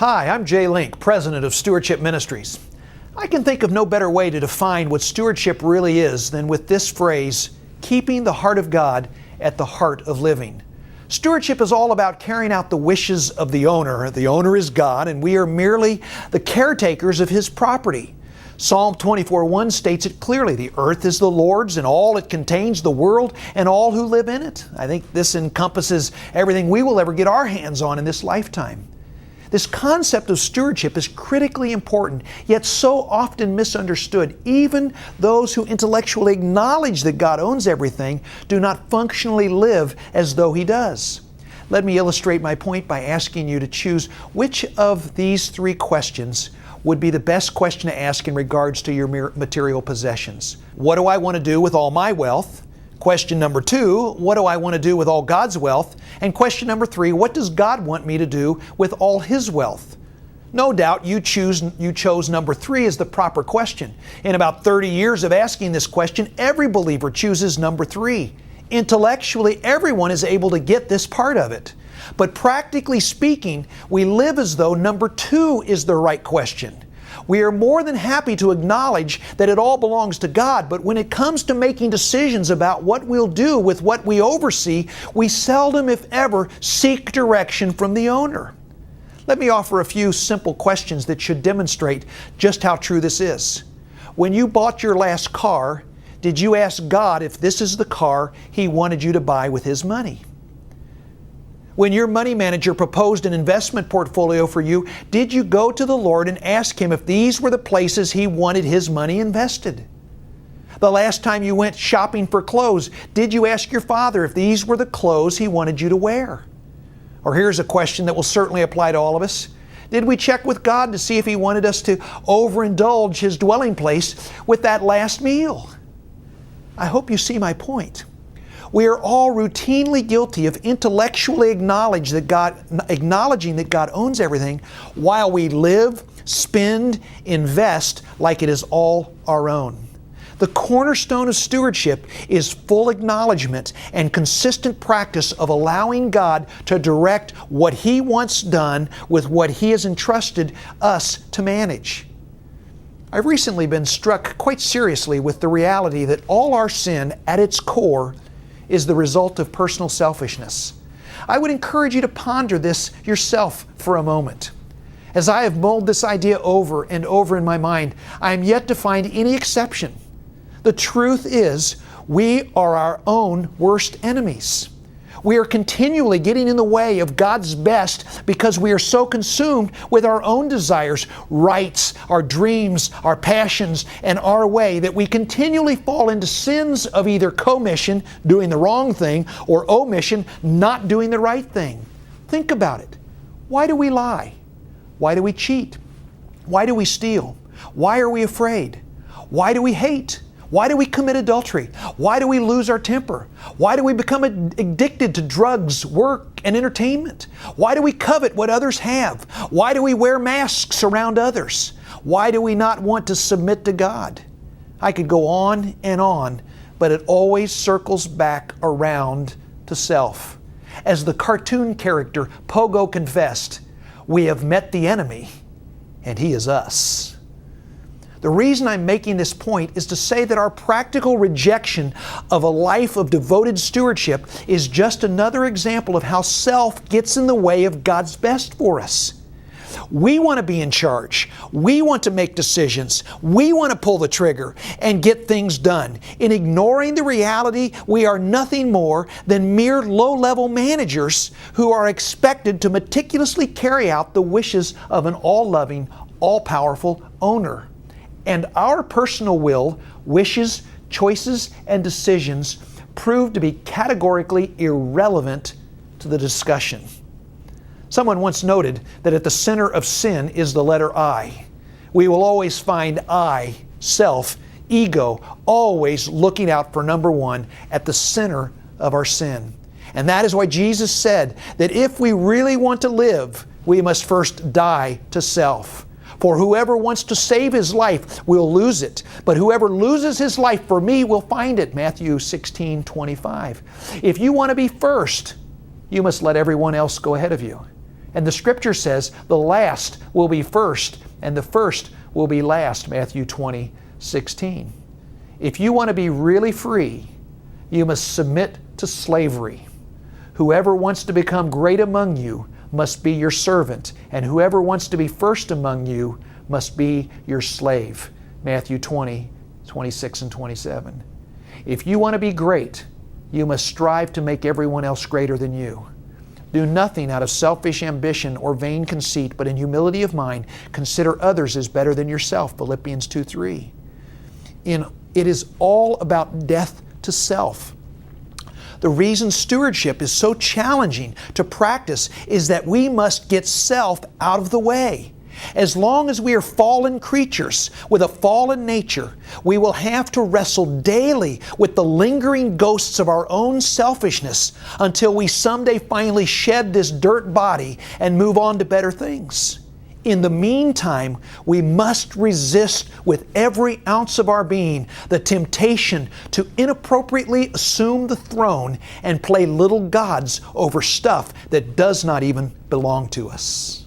Hi, I'm Jay Link, President of Stewardship Ministries. I can think of no better way to define what stewardship really is than with this phrase, keeping the heart of God at the heart of living. Stewardship is all about carrying out the wishes of the owner. The owner is God, and we are merely the caretakers of His property. Psalm 24:1 states it clearly, the earth is the Lord's and all it contains, the world and all who live in it. I think this encompasses everything we will ever get our hands on in this lifetime. This concept of stewardship is critically important, yet so often misunderstood. Even those who intellectually acknowledge that God owns everything do not functionally live as though He does. Let me illustrate my point by asking you to choose which of these three questions would be the best question to ask in regards to your material possessions. What do I want to do with all my wealth? Question number 2, what do I want to do with all God's wealth? And question number 3, what does God want me to do with all His wealth? No doubt you chose number 3 as the proper question. In about 30 years of asking this question, every believer chooses number 3. Intellectually, everyone is able to get this part of it. But practically speaking, we live as though number 2 is the right question. We are more than happy to acknowledge that it all belongs to God, but when it comes to making decisions about what we'll do with what we oversee, we seldom, if ever, seek direction from the owner. Let me offer a few simple questions that should demonstrate just how true this is. When you bought your last car, did you ask God if this is the car He wanted you to buy with His money? When your money manager proposed an investment portfolio for you, did you go to the Lord and ask Him if these were the places He wanted His money invested? The last time you went shopping for clothes, did you ask your Father if these were the clothes He wanted you to wear? Or here's a question that will certainly apply to all of us. Did we check with God to see if He wanted us to overindulge His dwelling place with that last meal? I hope you see my point. We are all routinely guilty of intellectually acknowledging that God owns everything while we live, spend, invest like it is all our own. The cornerstone of stewardship is full acknowledgement and consistent practice of allowing God to direct what He wants done with what He has entrusted us to manage. I've recently been struck quite seriously with the reality that all our sin at its core is the result of personal selfishness. I would encourage you to ponder this yourself for a moment. As I have mulled this idea over and over in my mind, I am yet to find any exception. The truth is, we are our own worst enemies. We are continually getting in the way of God's best because we are so consumed with our own desires, rights, our dreams, our passions, and our way that we continually fall into sins of either commission, doing the wrong thing, or omission, not doing the right thing. Think about it. Why do we lie? Why do we cheat? Why do we steal? Why are we afraid? Why do we hate? Why do we commit adultery? Why do we lose our temper? Why do we become addicted to drugs, work, and entertainment? Why do we covet what others have? Why do we wear masks around others? Why do we not want to submit to God? I could go on, but it always circles back around to self. As the cartoon character Pogo confessed, we have met the enemy, and he is us. The reason I'm making this point is to say that our practical rejection of a life of devoted stewardship is just another example of how self gets in the way of God's best for us. We want to be in charge. We want to make decisions. We want to pull the trigger and get things done. In ignoring the reality, we are nothing more than mere low-level managers who are expected to meticulously carry out the wishes of an all-loving, all-powerful owner. And our personal will, wishes, choices, and decisions prove to be categorically irrelevant to the discussion. Someone once noted that at the center of sin is the letter I. We will always find I, self, ego, always looking out for number 1 at the center of our sin. And that is why Jesus said that if we really want to live, we must first die to self. For whoever wants to save his life will lose it, but whoever loses his life for me will find it. Matthew 16:25. If you want to be first, you must let everyone else go ahead of you. And the Scripture says the last will be first and the first will be last, Matthew 20:16. If you want to be really free, you must submit to slavery. Whoever wants to become great among you must be your servant, and whoever wants to be first among you must be your slave. Matthew 20:26 and 27. If you want to be great, you must strive to make everyone else greater than you. Do nothing out of selfish ambition or vain conceit, but in humility of mind, consider others as better than yourself. Philippians 2:3. It is all about death to self. The reason stewardship is so challenging to practice is that we must get self out of the way. As long as we are fallen creatures with a fallen nature, we will have to wrestle daily with the lingering ghosts of our own selfishness until we someday finally shed this dirt body and move on to better things. In the meantime, we must resist with every ounce of our being the temptation to inappropriately assume the throne and play little gods over stuff that does not even belong to us.